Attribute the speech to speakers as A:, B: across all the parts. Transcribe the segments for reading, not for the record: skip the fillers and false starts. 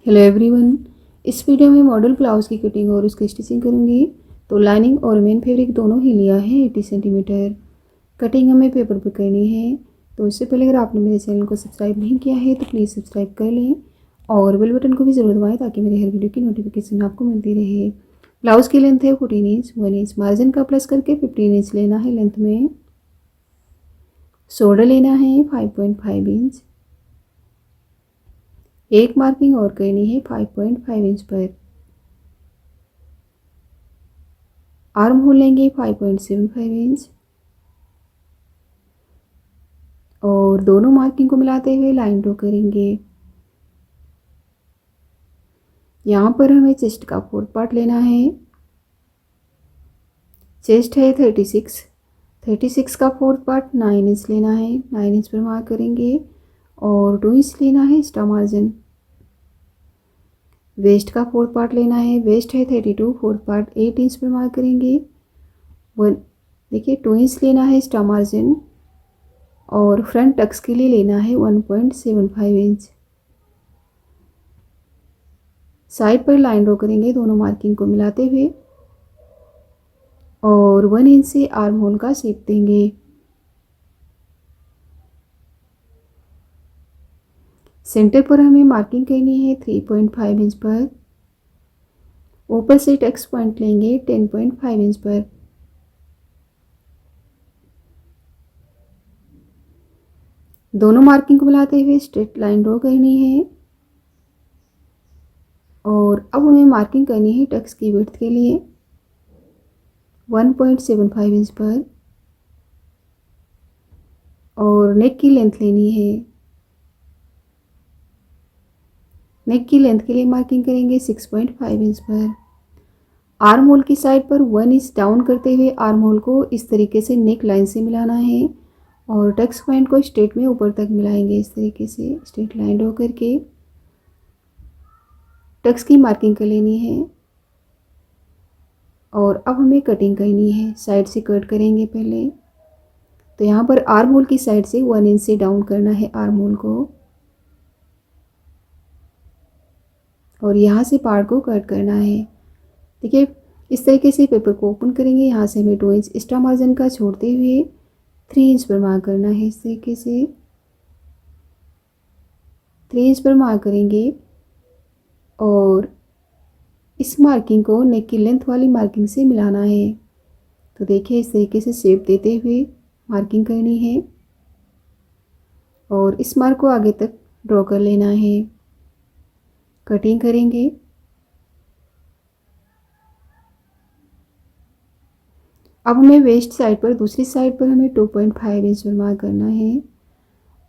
A: Hello everyone. इस video में model blouse की कटिंग और उसकी स्टिचिंग करूंगी। तो लाइनिंग और मेन फैब्रिक दोनों ही लिया है 80 सेंटीमीटर। कटिंग हमें पेपर पर करनी है। तो इससे पहले अगर आपने मेरे चैनल को सब्सक्राइब नहीं किया है तो प्लीज़ सब्सक्राइब कर लें और बेल बटन को भी ज़रूर दबाएं ताकि मेरे हर वीडियो की नोटिफिकेशन आपको मिलती रहे। ब्लाउज़ की लेंथ है 14 इंच, 1 इंच मार्जिन का प्लस करके 15 इंच लेना है लेंथ में। शोल्डर लेना है 5.5 इंच। एक मार्किंग और करनी है 5.5 इंच पर। आर्म होल लेंगे 5.75 इंच और दोनों मार्किंग को मिलाते हुए लाइन ड्रॉ करेंगे। यहाँ पर हमें चेस्ट का 4th पार्ट लेना है। चेस्ट है 36 का 4th पार्ट 9 इंच लेना है। 9 इंच पर मार्क करेंगे और 2 इंच लेना है एक्स्ट्रा मार्जिन। वेस्ट का 4th पार्ट लेना है। वेस्ट है 32, 4th पार्ट 8 इंच पर मार्क करेंगे। वन देखिए 2 इंच लेना है एक्स्ट्रा मार्जिन और फ्रंट टक्स के लिए लेना है 1.75 इंच। साइड पर लाइन ड्रॉ करेंगे दोनों मार्किंग को मिलाते हुए और 1 इंच से आर्म होल का शेप देंगे। सेंटर पर हमें मार्किंग करनी है 3.5 इंच पर। ऊपर से टक्स पॉइंट लेंगे 10.5 इंच पर। दोनों मार्किंग को मिलाते हुए स्ट्रेट लाइन ड्रॉ करनी है और अब हमें मार्किंग करनी है टक्स की विड्थ के लिए 1.75 इंच पर और नेक की लेंथ लेनी है। नेक की लेंथ के लिए मार्किंग करेंगे 6.5 इंच पर। आर्म होल की साइड पर 1 इंच डाउन करते हुए आर्म होल को इस तरीके से नेक लाइन से मिलाना है और टक्स पॉइंट को स्ट्रेट में ऊपर तक मिलाएंगे। इस तरीके से स्ट्रेट लाइन ड्रॉ करके टक्स की मार्किंग कर लेनी है और अब हमें कटिंग करनी है। साइड से कट करेंगे पहले। तो यहाँ पर आर्म होल की साइड से 1 इंच से डाउन करना है आर्म होल को और यहाँ से पार्ट को कट करना है। देखिए इस तरीके से पेपर को ओपन करेंगे। यहाँ से हमें 2 इंच एक्स्ट्रा मार्जिन का छोड़ते हुए 3 इंच पर मार्क करना है। इस तरीके से 3 इंच पर मार्क करेंगे और इस मार्किंग को नेक की लेंथ वाली मार्किंग से मिलाना है। तो देखिए इस तरीके से शेप देते हुए मार्किंग करनी है और इस मार्क को आगे तक ड्रॉ कर लेना है। कटिंग करेंगे। अब हमें वेस्ट साइड पर दूसरी साइड पर हमें 2.5 इंच पर मार्क करना है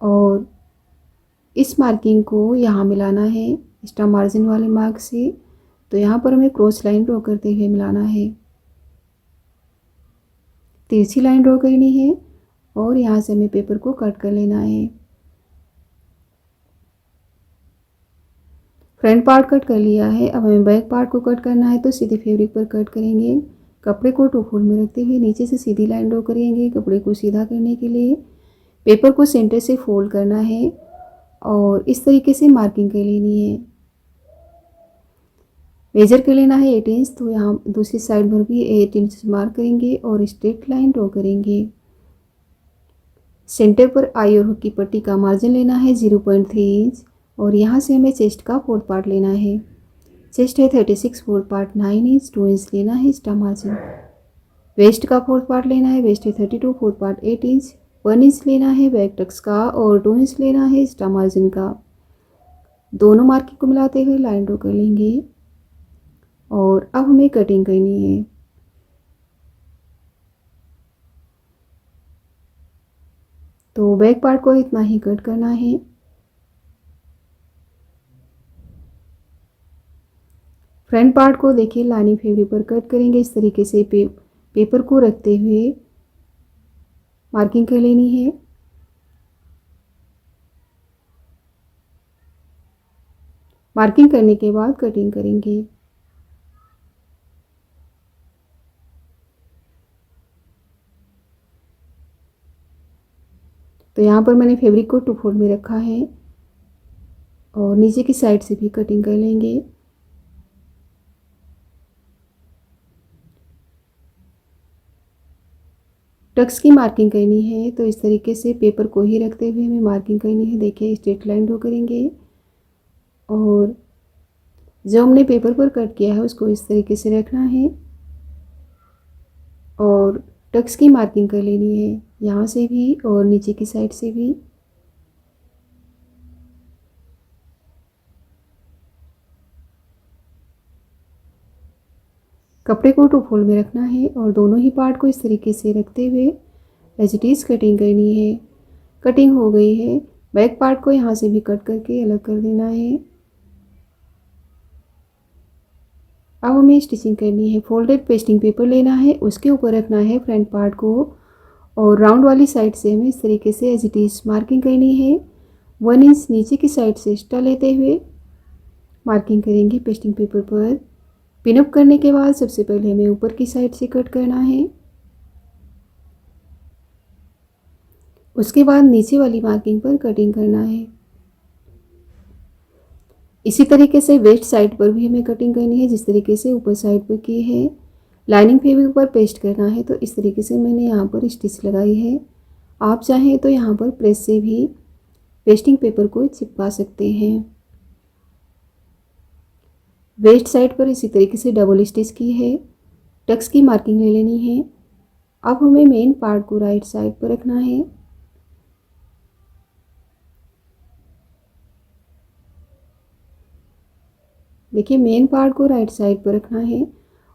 A: और इस मार्किंग को यहाँ मिलाना है एक्स्ट्रा मार्जिन वाले मार्क से। तो यहाँ पर हमें क्रॉस लाइन ड्रॉ करते हुए मिलाना है। तिरछी लाइन ड्रॉ करनी है और यहाँ से हमें पेपर को कट कर लेना है। फ्रंट पार्ट कट कर लिया है। अब हमें बैक पार्ट को कट करना है। तो सीधे फैब्रिक पर कट करेंगे। कपड़े को 2 फोल्ड में रखते हुए नीचे से सीधी लाइन ड्रॉ करेंगे। कपड़े को सीधा करने के लिए पेपर को सेंटर से फोल्ड करना है और इस तरीके से मार्किंग कर लेनी है। मेजर कर लेना है 8 इंच। तो यहाँ दूसरी साइड पर भी 8 इंच मार्क करेंगे और स्ट्रेट लाइन ड्रॉ करेंगे। सेंटर पर आई और हुक की पट्टी का मार्जिन लेना है 0.3 इंच और यहाँ से हमें चेस्ट का 4th पार्ट लेना है। चेस्ट है 36, 4th पार्ट 9 इंच, 2 इंच लेना है एक्स्ट्रा मार्जिन। वेस्ट का 4th पार्ट लेना है। वेस्ट है 32, 4th पार्ट 8 इंच, 1 इंच लेना है बैक टक्स का और 2 इंच लेना है एक्स्ट्रा मार्जिन का। दोनों मार्किंग को मिलाते हुए लाइन ड्रॉ कर लेंगे और अब हमें कटिंग करनी है। तो बैक पार्ट को इतना ही कट करना है। फ्रंट पार्ट को देखिए लाइनिंग फैब्रिक पर कट करेंगे। इस तरीके से पेपर को रखते हुए मार्किंग कर लेनी है। मार्किंग करने के बाद कटिंग करेंगे। तो यहाँ पर मैंने फैब्रिक को 2 फोल्ड में रखा है और नीचे की साइड से भी कटिंग कर लेंगे। टक्स की मार्किंग करनी है तो इस तरीके से पेपर को ही रखते हुए हमें मार्किंग करनी है। देखिए स्ट्रेट लाइन ड्रॉ करेंगे और जो हमने पेपर पर कट किया है उसको इस तरीके से रखना है और टक्स की मार्किंग कर लेनी है, यहाँ से भी और नीचे की साइड से भी। कपड़े को टू फोल्ड में रखना है और दोनों ही पार्ट को इस तरीके से रखते हुए एज इट इज़ कटिंग करनी है। कटिंग हो गई है। बैक पार्ट को यहाँ से भी कट करके अलग कर देना है। अब हमें स्टिचिंग करनी है। फोल्डेड पेस्टिंग पेपर लेना है, उसके ऊपर रखना है फ्रंट पार्ट को और राउंड वाली साइड से हमें इस तरीके से एज इट इज़ मार्किंग करनी है। 1 इंच नीचे की साइड से एक्स्ट्रा लेते हुए मार्किंग करेंगे पेस्टिंग पेपर पर। पिनअप करने के बाद सबसे पहले हमें ऊपर की साइड से कट करना है, उसके बाद नीचे वाली मार्किंग पर कटिंग करना है। इसी तरीके से वेस्ट साइड पर भी हमें कटिंग करनी है जिस तरीके से ऊपर साइड पर की है। लाइनिंग फैब्रिक पर पेस्ट करना है तो इस तरीके से मैंने यहाँ पर स्टिच लगाई है। आप चाहें तो यहाँ पर प्रेस से भी पेस्टिंग पेपर को चिपका सकते हैं। वेस्ट साइड पर इसी तरीके से डबल स्टिच की है। टक्स की मार्किंग ले लेनी है। अब हमें मेन पार्ट को राइट साइड पर रखना है। देखिए मेन पार्ट को राइट साइड पर रखना है,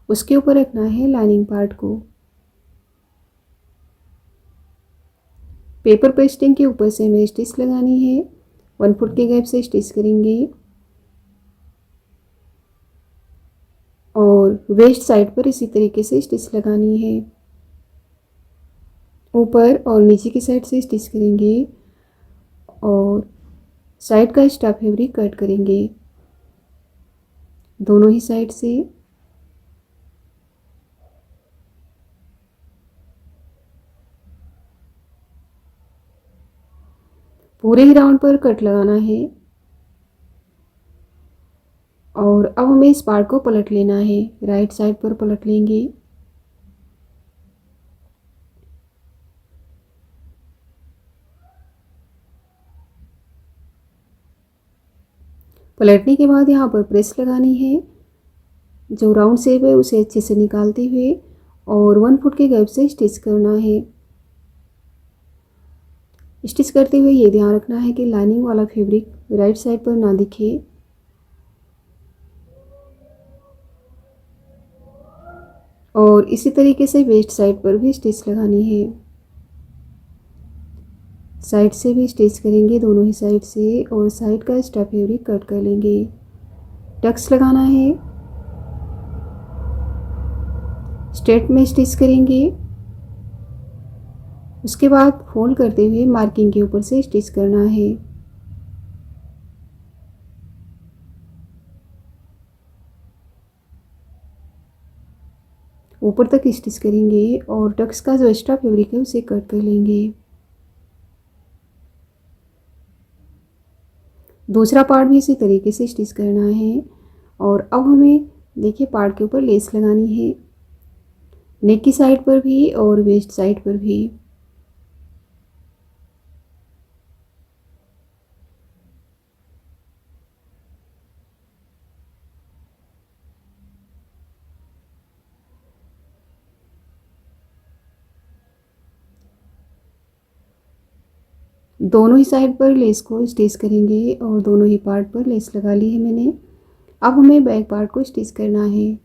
A: उसके ऊपर रखना है लाइनिंग पार्ट को। पेपर पेस्टिंग के ऊपर से हमें स्टिच लगानी है। 1 फुट के गैप से स्टिच करेंगे और वेस्ट साइड पर इसी तरीके से स्टिच लगानी है। ऊपर और नीचे की साइड से स्टिच करेंगे और साइड का एक्स्ट्रा फैब्रिक कट करेंगे दोनों ही साइड से। पूरे ही राउंड पर कट लगाना है और अब हमें इस पार्ट को पलट लेना है। राइट साइड पर पलट लेंगे। पलटने के बाद यहाँ पर प्रेस लगानी है। जो राउंड शेप है उसे अच्छे से निकालते हुए और 1 फुट के गैप से स्टिच करना है। स्टिच करते हुए ये ध्यान रखना है कि लाइनिंग वाला फैब्रिक राइट साइड पर ना दिखे। और इसी तरीके से वेस्ट साइड पर भी स्टिच लगानी है। साइड से भी स्टिच करेंगे दोनों ही साइड से और साइड का एक्स्ट्रा फैब्रिक कट कर लेंगे। टक्स लगाना है, स्ट्रेट में स्टिच करेंगे, उसके बाद फोल्ड करते हुए मार्किंग के ऊपर से स्टिच करना है। ऊपर तक स्टिच करेंगे और टक्स का जो एक्स्ट्रा फैब्रिक है उसे कट कर लेंगे। दूसरा पार्ट भी इसी तरीके से स्टिच करना है और अब हमें देखिए पार्ट के ऊपर लेस लगानी है, नेक की साइड पर भी और वेस्ट साइड पर भी। दोनों ही साइड पर लेस को स्टिच करेंगे और दोनों ही पार्ट पर लेस लगा ली है मैंने। अब हमें बैक पार्ट को स्टिच करना है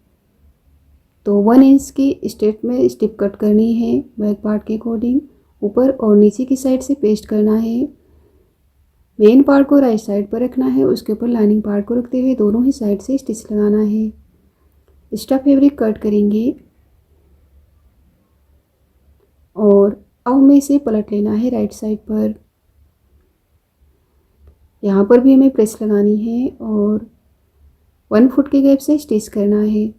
A: तो 1 इंच की स्ट्रेट में स्टिप कट करनी है बैक पार्ट के अकॉर्डिंग। ऊपर और नीचे की साइड से पेस्ट करना है। मेन पार्ट को राइट साइड पर रखना है, उसके ऊपर लाइनिंग पार्ट को रखते हुए दोनों ही साइड से स्टिच लगाना है। एक्स्ट्रा फैब्रिक कट करेंगे और अब हमें इसे पलट लेना है राइट साइड पर। यहाँ पर भी हमें प्रेस लगानी है और 1 फुट के गैप से स्टिच करना है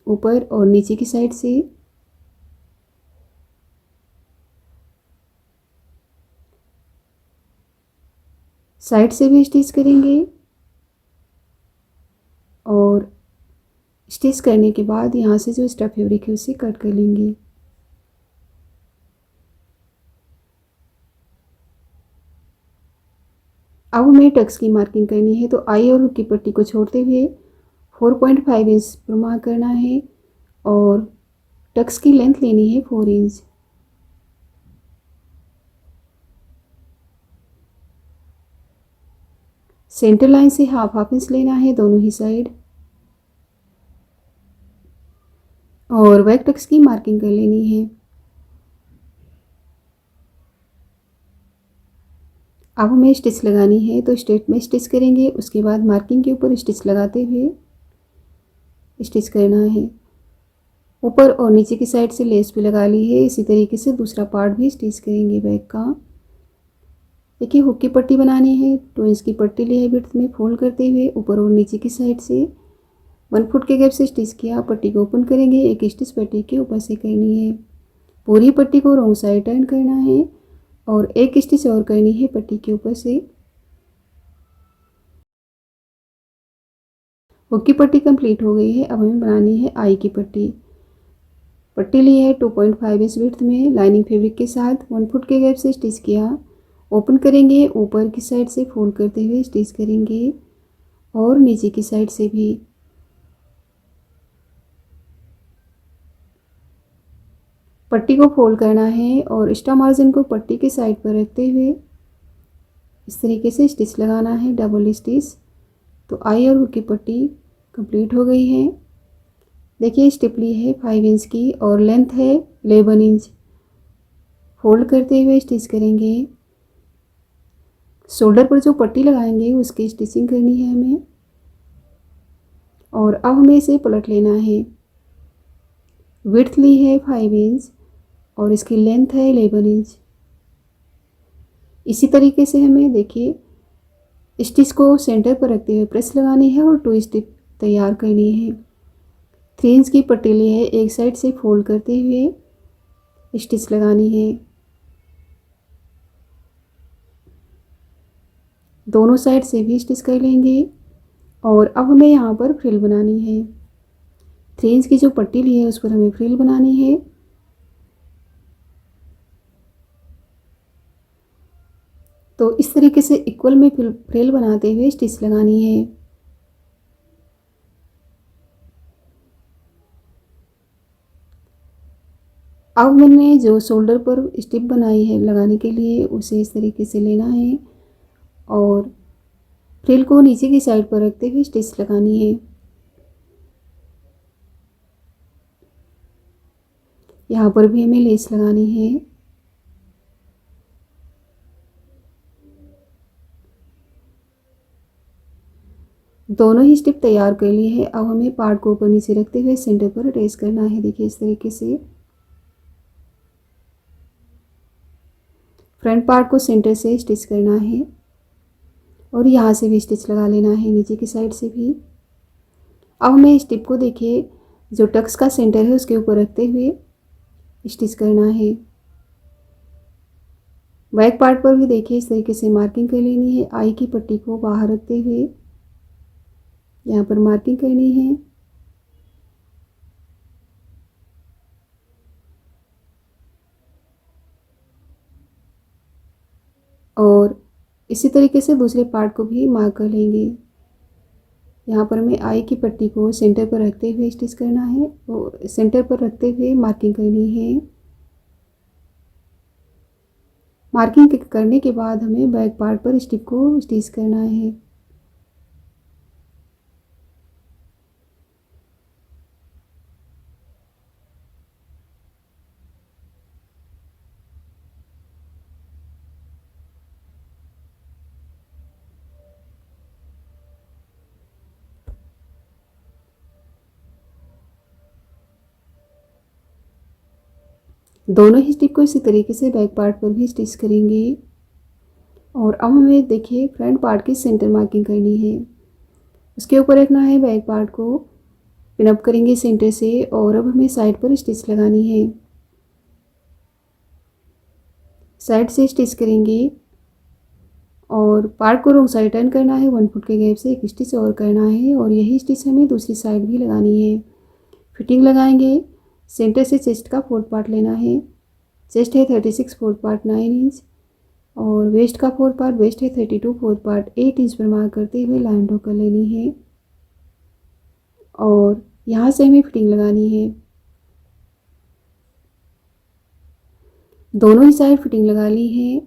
A: ऊपर और नीचे की साइड से। साइड से भी स्टिच करेंगे स्टिच करने के बाद यहाँ से जो एक्स्ट्रा फैब्रिक है उसे कट कर लेंगे। अब हमें टक्स की मार्किंग करनी है, तो आई और हुक की पट्टी को छोड़ते हुए 4.5 इंच पर मार्क करना है और टक्स की लेंथ लेनी है 4 इंच। सेंटर लाइन से हाफ इंच लेना है दोनों ही साइड और बैक टक्स की मार्किंग कर लेनी है। अब हमें स्टिच लगानी है, तो स्ट्रेट में स्टिच करेंगे, उसके बाद मार्किंग के ऊपर स्टिच लगाते हुए स्टिच करना है। ऊपर और नीचे की साइड से लेस भी लगा ली है। इसी तरीके से दूसरा पार्ट भी स्टिच करेंगे बैक का। देखिए हुक की पट्टी बनानी है, 2 इंच की पट्टी ली है विड्थ में, फोल्ड करते हुए ऊपर और नीचे की साइड से 1 फुट के गैप से स्टिच किया। पट्टी को ओपन करेंगे, एक स्टिच पट्टी के ऊपर से करनी है। पूरी पट्टी को रॉन्ग साइड टर्न करना है और एक स्टिच और करनी है पट्टी के ऊपर से। हुक की पट्टी कंप्लीट हो गई है। अब हमें बनानी है आई की पट्टी। पट्टी ली है 2.5 इंच विड्थ में, लाइनिंग फैब्रिक के साथ 1 फुट के गैप से स्टिच किया। ओपन करेंगे, ऊपर की साइड से फोल्ड करते हुए स्टिच करेंगे और नीचे की साइड से भी। पट्टी को फोल्ड करना है और एक्स्ट्रा मार्जिन को पट्टी के साइड पर रखते हुए इस तरीके से स्टिच लगाना है, डबल स्टिच। तो आई और हुक की पट्टी कंप्लीट हो गई है। देखिए स्टिप ली है 5 इंच की और लेंथ है 11 इंच। फोल्ड करते हुए स्टिच करेंगे। शोल्डर पर जो पट्टी लगाएंगे उसकी स्टिचिंग करनी है हमें और अब हमें इसे पलट लेना है। विड्थ ली है 5 इंच और इसकी लेंथ है 11 इंच। इसी तरीके से हमें देखिए स्टिच को सेंटर पर रखते हुए प्रेस लगानी है और 2 स्टिप तैयार करनी है। 3 इंच की पट्टी ली है, एक साइड से फोल्ड करते हुए स्टिच लगानी है। दोनों साइड से भी स्टिच कर लेंगे और अब हमें यहाँ पर फ्रिल बनानी है। 3 इंच की जो पट्टी ली है उस पर हमें फ्रिल बनानी है। तो इस तरीके से इक्वल में फ्रिल बनाते हुए स्टिच लगानी है। अब मैंने जो शोल्डर पर स्टिप बनाई है लगाने के लिए उसे इस तरीके से लेना है और फ्रिल को नीचे की साइड पर रखते हुए स्टिच लगानी है। यहाँ पर भी हमें लेस लगानी है। दोनों ही स्टिप तैयार कर ली है। अब हमें पार्ट को ऊपर नीचे रखते हुए सेंटर पर अटैच करना है। देखिए इस तरीके से फ्रंट पार्ट को सेंटर से स्टिच करना है और यहाँ से भी स्टिच लगा लेना है, नीचे की साइड से भी। अब हमें स्टिप को देखिए जो टक्स का सेंटर है उसके ऊपर रखते हुए स्टिच करना है। बैक पार्ट पर भी देखिए इस तरीके से मार्किंग कर लेनी है। आई की पट्टी को बाहर रखते हुए यहाँ पर मार्किंग करनी है और इसी तरीके से दूसरे पार्ट को भी मार्क कर लेंगे। यहाँ पर हमें आई की पट्टी को सेंटर पर रखते हुए स्टिच करना है और सेंटर पर रखते हुए मार्किंग करनी है। मार्किंग करने के बाद हमें बैक पार्ट पर स्टिप को स्टिच करना है। दोनों ही स्टिप को इसी तरीके से बैक पार्ट पर भी स्टिच करेंगे और अब हमें देखिए फ्रंट पार्ट की सेंटर मार्किंग करनी है। उसके ऊपर रखना है बैक पार्ट को, पिनअप करेंगे सेंटर से और अब हमें साइड पर स्टिच लगानी है। साइड से स्टिच करेंगे और पार्ट को रॉन्ग साइड टर्न करना है, 1 फुट के गैप से एक स्टिच और करना है और यही स्टिच हमें दूसरी साइड भी लगानी है। फिटिंग लगाएंगे। सेंटर से चेस्ट का 4th पार्ट लेना है। चेस्ट है 36 4th पार्ट 9 इंच और वेस्ट का 4th पार्ट, वेस्ट है 32 4th पार्ट 8 इंच पर मार्क करते हुए लाइन ड्रॉ कर लेनी है और यहाँ से हमें फिटिंग लगानी है। दोनों ही साइड फिटिंग लगा ली है।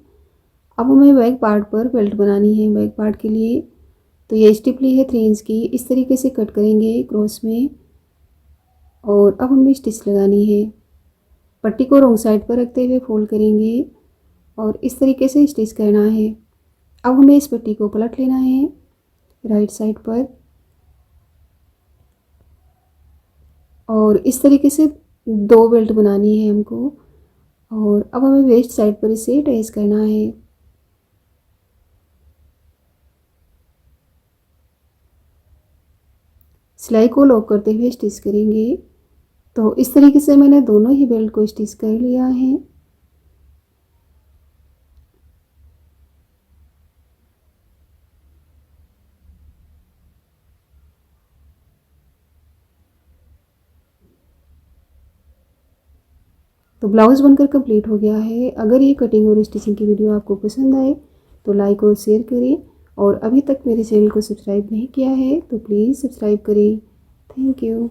A: अब हमें बैक पार्ट पर बेल्ट बनानी है। बैक पार्ट के लिए तो ये स्टिप ली है 3 इंच की, इस तरीके से कट करेंगे क्रॉस में और अब हमें स्टिच लगानी है। पट्टी को रॉन्ग साइड पर रखते हुए फोल्ड करेंगे और इस तरीके से स्टिच करना है। अब हमें इस पट्टी को पलट लेना है राइट साइड पर और इस तरीके से 2 बेल्ट बनानी है हमको और अब हमें वेस्ट साइड पर इसे अटैच करना है। सिलाई को लॉक करते हुए स्टिच करेंगे। तो इस तरीके से मैंने दोनों ही बेल्ट को स्टिच कर लिया है। तो ब्लाउज़ बनकर कंप्लीट हो गया है। अगर ये कटिंग और स्टिचिंग की वीडियो आपको पसंद आए तो लाइक और शेयर करें और अभी तक मेरे चैनल को सब्सक्राइब नहीं किया है तो प्लीज़ सब्सक्राइब करें। Thank you.